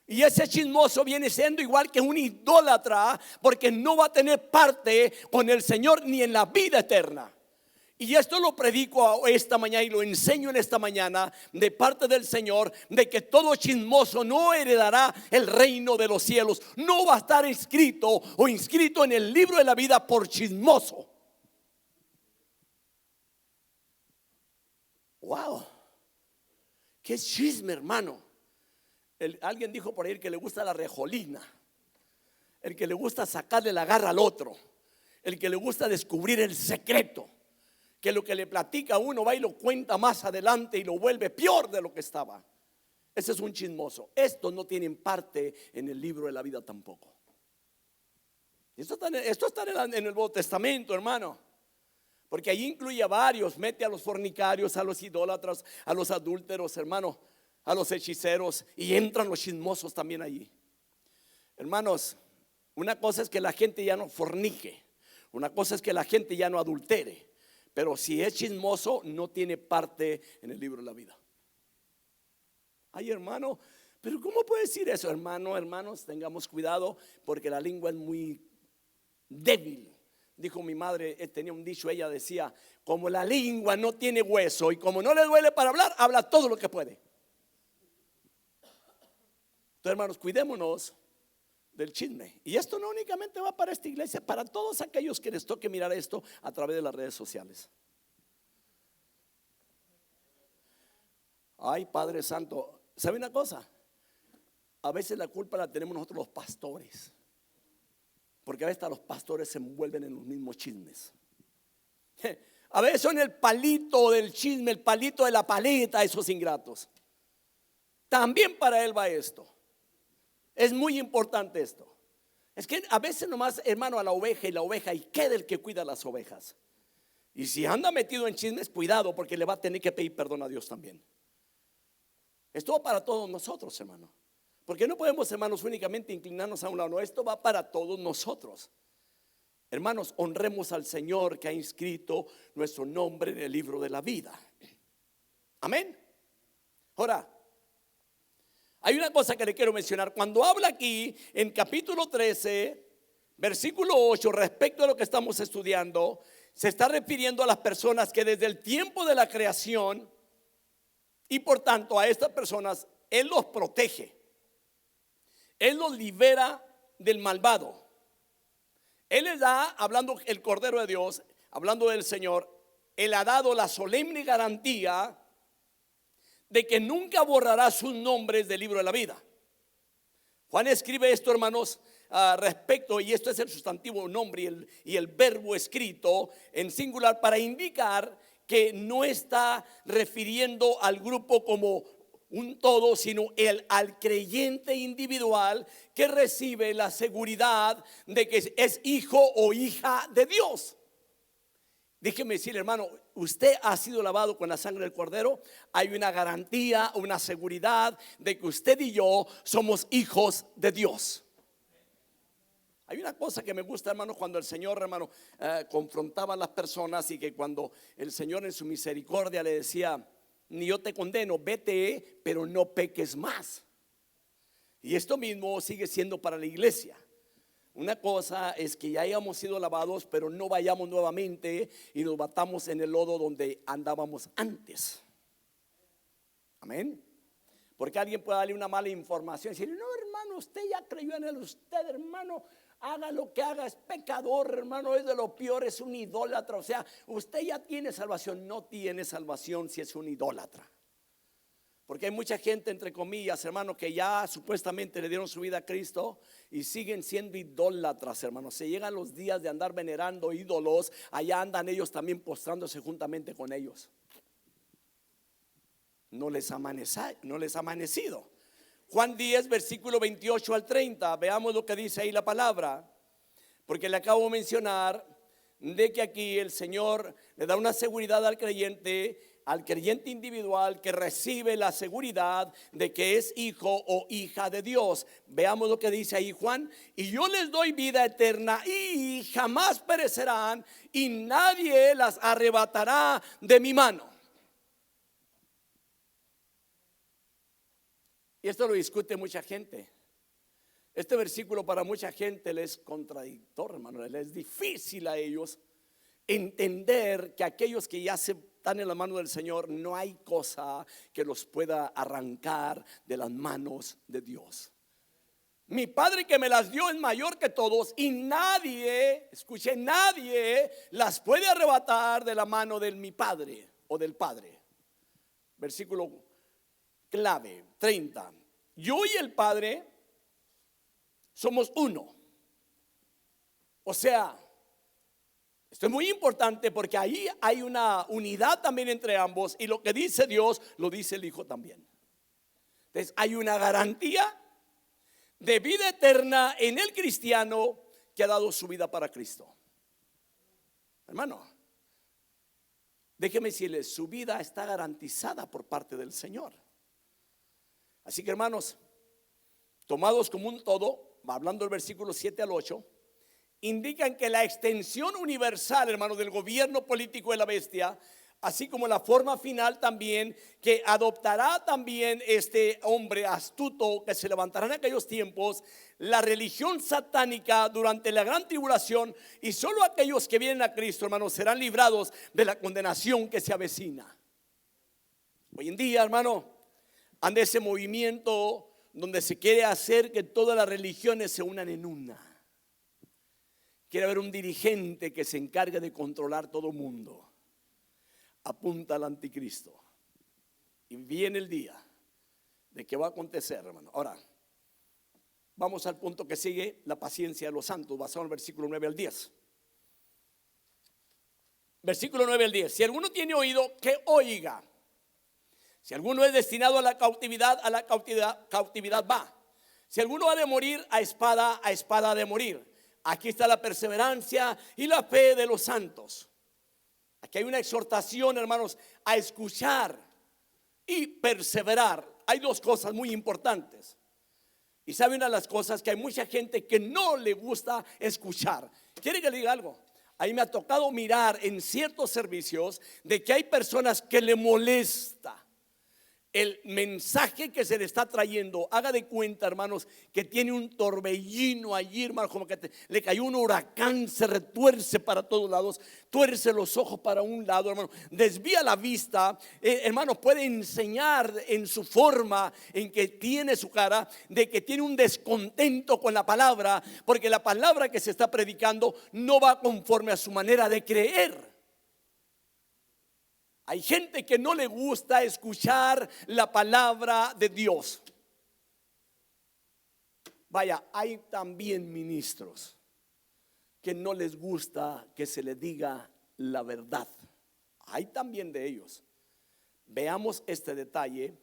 Y ese chismoso viene siendo igual que un idólatra, porque no va a tener parte con el Señor ni en la vida eterna. Y esto lo predico esta mañana y lo enseño en esta mañana de parte del Señor, de que todo chismoso no heredará el reino de los cielos. No va a estar escrito o inscrito en el libro de la vida por chismoso. Wow, qué chisme, hermano. Alguien dijo por ahí que le gusta la rejolina, el que le gusta sacarle la garra al otro, el que le gusta descubrir el secreto, que lo que le platica a uno va y lo cuenta más adelante y lo vuelve peor de lo que estaba. Ese es un chismoso. Estos no tienen parte en el libro de la vida tampoco. Esto está en el Nuevo Testamento, hermano. Porque ahí incluye a varios, mete a los fornicarios, a los idólatras, a los adúlteros, hermano, a los hechiceros, y entran los chismosos también allí. Hermanos, una cosa es que la gente ya no fornique, una cosa es que la gente ya no adultere, pero si es chismoso no tiene parte en el libro de la vida. Ay, hermano, pero ¿cómo puede decir eso? Hermanos, tengamos cuidado porque la lengua es muy débil. Dijo mi madre, tenía un dicho, ella decía, como la lengua no tiene hueso y como no le duele para hablar, habla todo lo que puede. Entonces, hermanos, cuidémonos del chisme. Y esto no únicamente va para esta iglesia, para todos aquellos que les toque mirar esto a través de las redes sociales. Ay, Padre Santo, ¿sabe una cosa? A veces la culpa la tenemos nosotros los pastores, porque a veces los pastores se envuelven en los mismos chismes. A veces son el palito del chisme, el palito de la paleta, esos ingratos. También para él va esto. Es muy importante esto. Es que a veces nomás, hermano, a la oveja y queda el que cuida las ovejas. Y si anda metido en chismes, cuidado, porque le va a tener que pedir perdón a Dios también. Esto va para todos nosotros, hermano. Porque no podemos, hermanos, únicamente inclinarnos a un lado. No, esto va para todos nosotros. Hermanos, honremos al Señor que ha inscrito nuestro nombre en el libro de la vida. Amén. Ahora, hay una cosa que le quiero mencionar. Cuando habla aquí en capítulo 13, versículo 8, respecto a lo que estamos estudiando, se está refiriendo a las personas que desde el tiempo de la creación, y por tanto a estas personas, Él los protege. Él los libera del malvado. Él les da, hablando el Cordero de Dios, hablando del Señor, Él ha dado la solemne garantía de que nunca borrará sus nombres del libro de la vida. Juan escribe esto, hermanos, respecto, y esto es el sustantivo nombre y el verbo escrito en singular, para indicar que no está refiriendo al grupo como un todo, sino al creyente individual que recibe la seguridad de que es hijo o hija de Dios. Déjeme decirle, hermano, usted ha sido lavado con la sangre del Cordero. Hay una garantía, una seguridad de que usted y yo somos hijos de Dios. Hay una cosa que me gusta, hermano, cuando el Señor, hermano, confrontaba a las personas, y que cuando el Señor en su misericordia le decía: ni yo te condeno, vete, pero no peques más. Y esto mismo sigue siendo para la iglesia. Una cosa es que ya hayamos sido lavados, pero no vayamos nuevamente y nos batamos en el lodo donde andábamos antes. Amén. Porque alguien puede darle una mala información y decir: no, hermano, usted ya creyó en él. Usted, hermano, haga lo que haga, es pecador, hermano, es de lo peor, es un idólatra. O sea, usted ya tiene salvación. No tiene salvación si es un idólatra. Porque hay mucha gente, entre comillas, hermano, que ya supuestamente le dieron su vida a Cristo y siguen siendo idólatras, hermano. Se llegan los días de andar venerando ídolos, allá andan ellos también postrándose juntamente con ellos. No les ha amanecido. Juan 10, versículo 28 al 30. Veamos lo que dice ahí la palabra. Porque le acabo de mencionar de que aquí el Señor le da una seguridad al creyente individual, que recibe la seguridad de que es hijo o hija de Dios. Veamos lo que dice ahí Juan: y yo les doy vida eterna y jamás perecerán, y nadie las arrebatará de mi mano. Y esto lo discute mucha gente. Este versículo para mucha gente les es contradictorio, hermano. Les es difícil a ellos entender que aquellos que ya se están en la mano del Señor, no hay cosa que los pueda arrancar de las manos de Dios. Mi Padre que me las dio es mayor que todos, y nadie, escuche, nadie las puede arrebatar de la mano de mi Padre o del Padre. Versículo clave 30. Yo y el Padre somos uno. O sea, esto es muy importante porque ahí hay una unidad también entre ambos, y lo que dice Dios lo dice el Hijo también. Entonces hay una garantía de vida eterna en el cristiano que ha dado su vida para Cristo. Hermano, déjeme decirle, su vida está garantizada por parte del Señor. Así que, hermanos, tomados como un todo, hablando del versículo 7 al 8, indican que la extensión universal, hermano, del gobierno político de la bestia, así como la forma final también que adoptará también este hombre astuto que se levantará en aquellos tiempos, la religión satánica durante la gran tribulación, y solo aquellos que vienen a Cristo, hermanos, serán librados de la condenación que se avecina. Hoy en día, hermano, anda ese movimiento donde se quiere hacer que todas las religiones se unan en una. Quiere haber un dirigente que se encargue de controlar todo el mundo. Apunta al anticristo. Y viene el día de que va a acontecer, hermano. Ahora, vamos al punto que sigue: la paciencia de los santos, basado en el versículo 9 al 10. Versículo 9 al 10. Si alguno tiene oído, que oiga. Si alguno es destinado a la cautividad va. Si alguno ha de morir, a espada ha de morir. Aquí está la perseverancia y la fe de los santos. Aquí hay una exhortación, hermanos, a escuchar y perseverar. hay dos cosas muy importantes. Y sabe una de las cosas que hay mucha gente que no le gusta escuchar. ¿Quiere que le diga algo? Ahí me ha tocado mirar en ciertos servicios de que hay personas que le molesta el mensaje que se le está trayendo. Haga de cuenta, hermanos, que tiene un torbellino allí, hermano, como que le cayó un huracán, se retuerce para todos lados, tuerce los ojos para un lado, hermano, desvía la vista, hermano, puede enseñar en su forma en que tiene su cara, de que tiene un descontento con la palabra, porque la palabra que se está predicando no va conforme a su manera de creer. Hay gente que no le gusta escuchar la palabra de Dios. Vaya, hay también ministros que no les gusta que se les diga la verdad. Hay también de ellos. Veamos este detalle,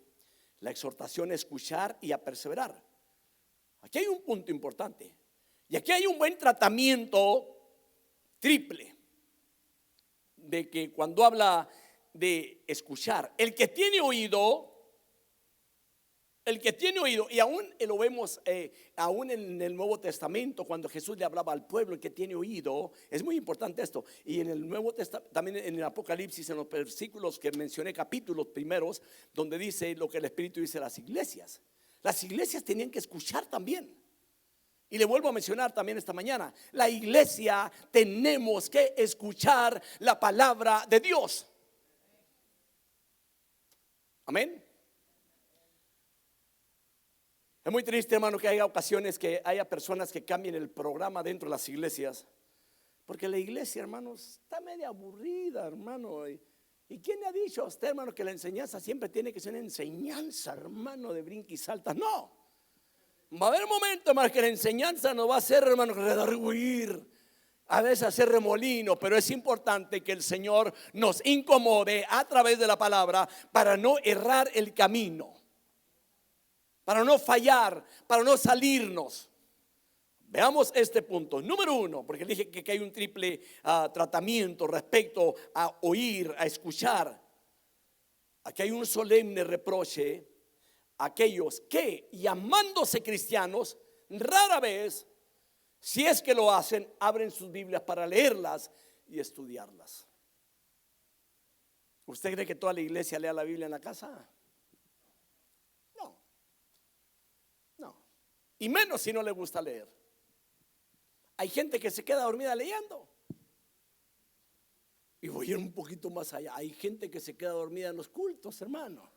la exhortación a escuchar y a perseverar. Aquí hay un punto importante. Y aquí hay un buen tratamiento triple. De que cuando habla de escuchar, el que tiene oído, y aún lo vemos aún en el Nuevo Testamento, cuando Jesús le hablaba al pueblo, el que tiene oído, es muy importante esto. Y en el Nuevo Testamento, también en el Apocalipsis, en los versículos que mencioné, capítulos primeros, donde dice lo que el Espíritu dice a las iglesias. Las iglesias tenían que escuchar también. Y le vuelvo a mencionar también esta mañana, la iglesia tenemos que escuchar la palabra de Dios. Amén. Es muy triste, hermano, que haya ocasiones que haya personas que cambien el programa dentro de las iglesias, porque la iglesia, hermanos, está media aburrida, hermano. ¿Y quién le ha dicho a usted, hermano, que la enseñanza siempre tiene que ser una enseñanza, hermano, de brinca y salta? No. Va a haber momentos, hermano, que la enseñanza nos va a hacer, hermano, redarguir, a veces hacer remolino, pero es importante que el Señor nos incomode a través de la palabra para no errar el camino, para no fallar, para no salirnos. Veamos este punto. Número uno, porque dije que hay un triple tratamiento respecto a oír, a escuchar. Aquí hay un solemne reproche a aquellos que, llamándose cristianos, rara vez, si es que lo hacen, abren sus Biblias para leerlas y estudiarlas. ¿Usted cree que toda la iglesia lea la Biblia en la casa? No. No. Y menos si no le gusta leer. Hay gente que se queda dormida leyendo. Y voy a ir un poquito más allá. Hay gente que se queda dormida en los cultos, hermano.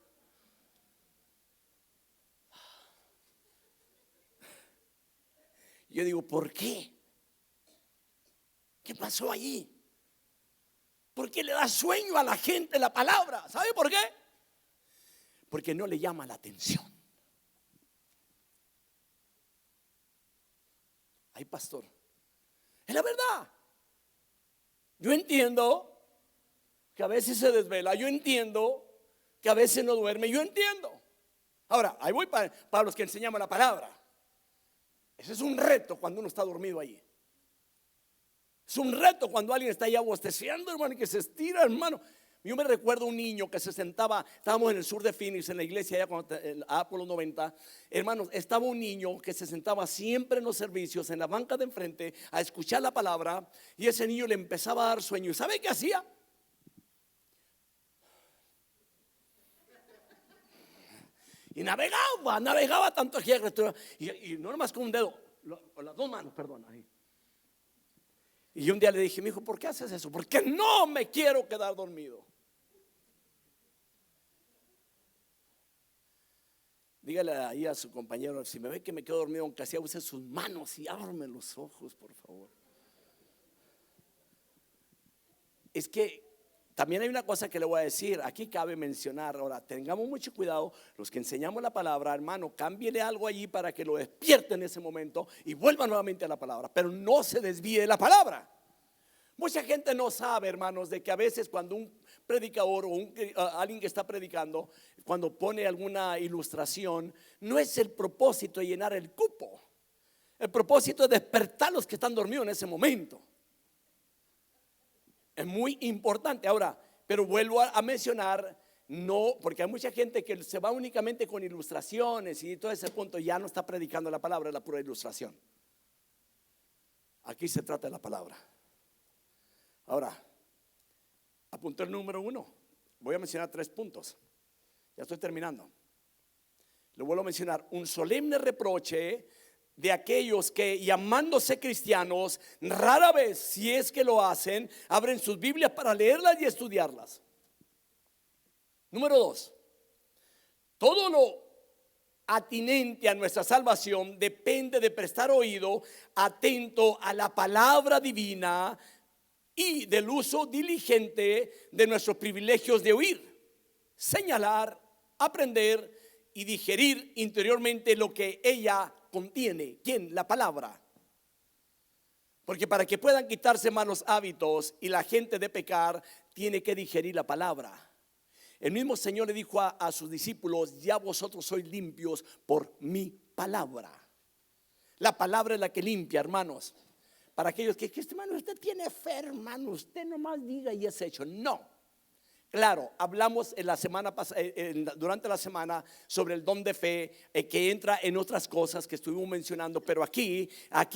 Yo digo, ¿por qué? ¿Qué pasó allí? ¿Por qué le da sueño a la gente la palabra? ¿Sabe por qué? Porque no le llama la atención. Ay, pastor, es la verdad. Yo entiendo que a veces se desvela, yo entiendo que a veces no duerme, yo entiendo. Ahora, ahí voy para los que enseñamos la palabra. Ese es un reto cuando uno está dormido allí. Es un reto cuando alguien está allá bosteciendo, hermano, y que se estira, hermano. Yo me recuerdo un niño que se sentaba, estábamos en el sur de Phoenix, en la iglesia allá por los 90, hermanos, estaba un niño que se sentaba siempre en los servicios, en la banca de enfrente, a escuchar la palabra, y ese niño le empezaba a dar sueño. ¿Y sabe qué hacía? Y navegaba tanto aquí y no nomás con un dedo, con las dos manos, perdón. Ahí. Y un día le dije, mi hijo, ¿por qué haces eso? Porque no me quiero quedar dormido. Dígale ahí a su compañero, si me ve que me quedo dormido, aunque sea use sus manos y ábrame los ojos, por favor. Es que también hay una cosa que le voy a decir, aquí cabe mencionar, ahora tengamos mucho cuidado, los que enseñamos la palabra, hermano, cámbiele algo allí para que lo despierte en ese momento y vuelva nuevamente a la palabra, pero no se desvíe de la palabra. Mucha gente no sabe, hermanos, de que a veces cuando un predicador o alguien que está predicando, cuando pone alguna ilustración, no es el propósito de llenar el cupo, el propósito es despertar a los que están dormidos en ese momento. Es muy importante. Ahora, pero vuelvo a mencionar No, porque hay mucha gente que se va únicamente con ilustraciones y todo ese punto ya no está predicando la palabra, es la pura ilustración. Aquí se trata de la palabra. Ahora, apunto el número 1. Voy a mencionar 3 puntos. Ya estoy terminando. Lo vuelvo a mencionar: un solemne reproche de aquellos que, llamándose cristianos, rara vez, si es que lo hacen, abren sus Biblias para leerlas y estudiarlas. Número 2, todo lo atinente a nuestra salvación depende de prestar oído atento a la palabra divina y del uso diligente de nuestros privilegios de oír, señalar, aprender y digerir interiormente lo que ella contiene. ¿Quién? La palabra. Porque para que puedan quitarse malos hábitos y la gente de pecar, tiene que digerir la palabra. El mismo Señor le dijo a sus discípulos: ya vosotros sois limpios por mi palabra. La palabra es la que limpia, hermanos. Para aquellos que hermano, usted tiene fe, hermano, usted nomás diga y es hecho. No. Claro, hablamos en la semana pasada, durante la semana, sobre el don de fe, que entra en otras cosas que estuvimos mencionando, pero aquí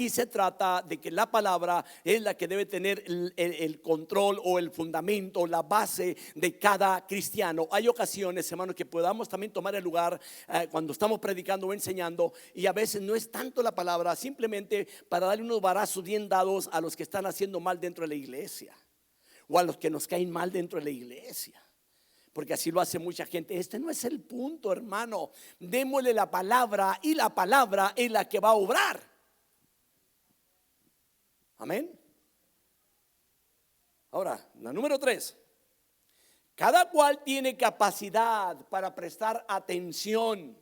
se trata de que la palabra es la que debe tener el control o el fundamento, la base de cada cristiano. Hay ocasiones, hermanos, que podamos también tomar el lugar cuando estamos predicando o enseñando, y a veces no es tanto la palabra, simplemente para darle unos varazos bien dados a los que están haciendo mal dentro de la iglesia, o a los que nos caen mal dentro de la iglesia, porque así lo hace mucha gente. Este no es el punto, hermano. Démosle la palabra, y la palabra es la que va a obrar. Amén. Ahora, la número 3, cada cual tiene capacidad para prestar atención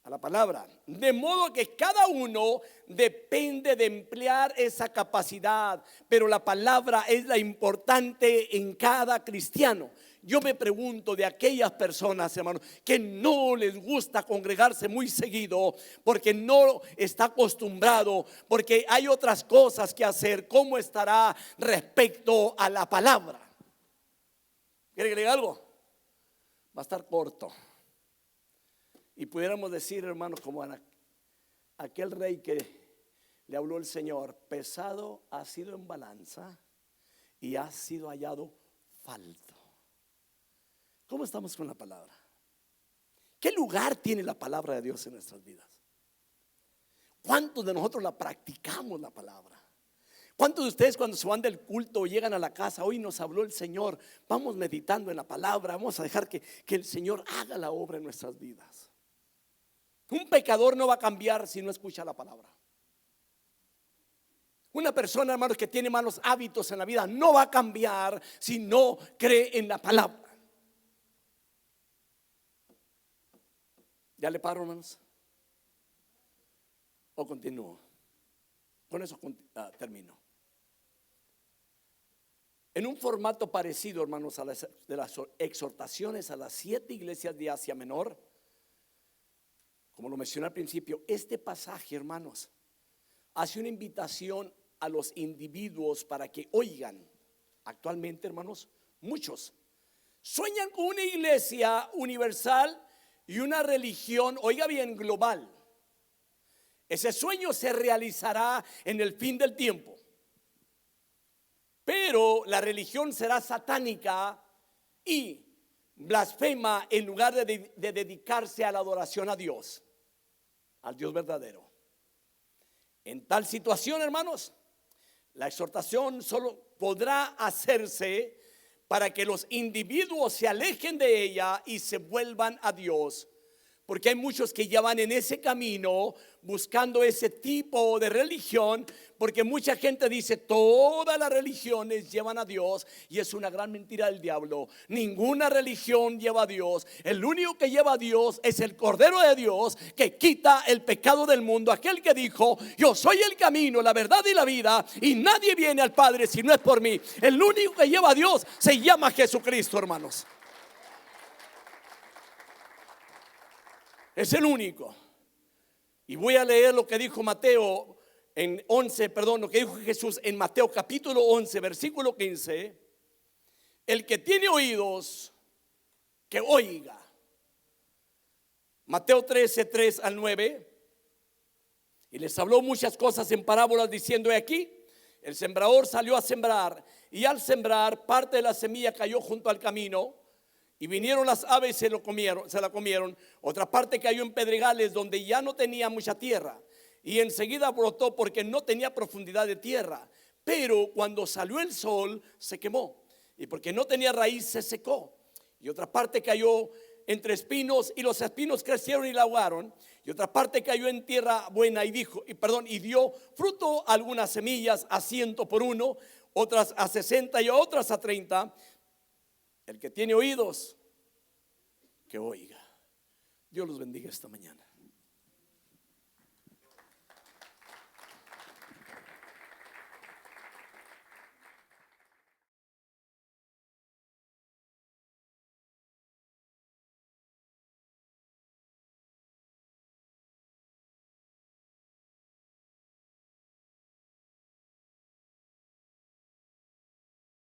a la palabra, de modo que cada uno depende de emplear esa capacidad, pero la palabra es la importante en cada cristiano. Yo me pregunto de aquellas personas, hermanos, que no les gusta congregarse muy seguido porque no está acostumbrado, porque hay otras cosas que hacer, ¿cómo estará respecto a la palabra? ¿Quiere que le diga algo? Va a estar corto. Y pudiéramos decir, hermanos, como aquel rey que le habló el Señor: pesado ha sido en balanza y ha sido hallado falto. ¿Cómo estamos con la palabra? ¿Qué lugar tiene la palabra de Dios en nuestras vidas? ¿Cuántos de nosotros la practicamos, la palabra? ¿Cuántos de ustedes, cuando se van del culto o llegan a la casa: hoy nos habló el Señor, vamos meditando en la palabra, vamos a dejar que el Señor haga la obra en nuestras vidas? Un pecador no va a cambiar si no escucha la palabra. Una persona, hermanos, que tiene malos hábitos en la vida no va a cambiar si no cree en la palabra. ¿Ya le paro, hermanos? ¿O continúo? Con eso termino. En un formato parecido, hermanos, a de las exhortaciones a las 7 iglesias de Asia Menor, como lo mencioné al principio, este pasaje, hermanos, hace una invitación a los individuos para que oigan. Actualmente, hermanos, muchos sueñan con una iglesia universal y una religión, oiga bien, global. Ese sueño se realizará en el fin del tiempo, pero la religión será satánica y blasfema en lugar de dedicarse a la adoración a Dios, al Dios verdadero. En tal situación, hermanos, la exhortación solo podrá hacerse para que los individuos se alejen de ella y se vuelvan a Dios, porque hay muchos que ya van en ese camino buscando ese tipo de religión, porque mucha gente dice todas las religiones llevan a Dios, y es una gran mentira del diablo. Ninguna religión lleva a Dios. El único que lleva a Dios es el Cordero de Dios, que quita el pecado del mundo, aquel que dijo: yo soy el camino, la verdad y la vida, y nadie viene al Padre si no es por mí. El único que lleva a Dios se llama Jesucristo, hermanos. Es el único. Y voy a leer lo que dijo Mateo en 11, perdón, lo que dijo Jesús en Mateo capítulo 11, versículo 15. El que tiene oídos, que oiga. Mateo 13, 3 al 9. Y les habló muchas cosas en parábolas diciendo: he aquí, el sembrador salió a sembrar, y al sembrar parte de la semilla cayó junto al camino, y vinieron las aves y se la comieron. Otra parte cayó en pedregales donde ya no tenía mucha tierra, y enseguida brotó porque no tenía profundidad de tierra. Pero cuando salió el sol se quemó, y porque no tenía raíz se secó. Y otra parte cayó entre espinos, y los espinos crecieron y la ahogaron. Y otra parte cayó en tierra buena y dio fruto algunas semillas a 100 por uno, otras a 60 y otras a 30. El que tiene oídos, que oiga. Dios los bendiga esta mañana.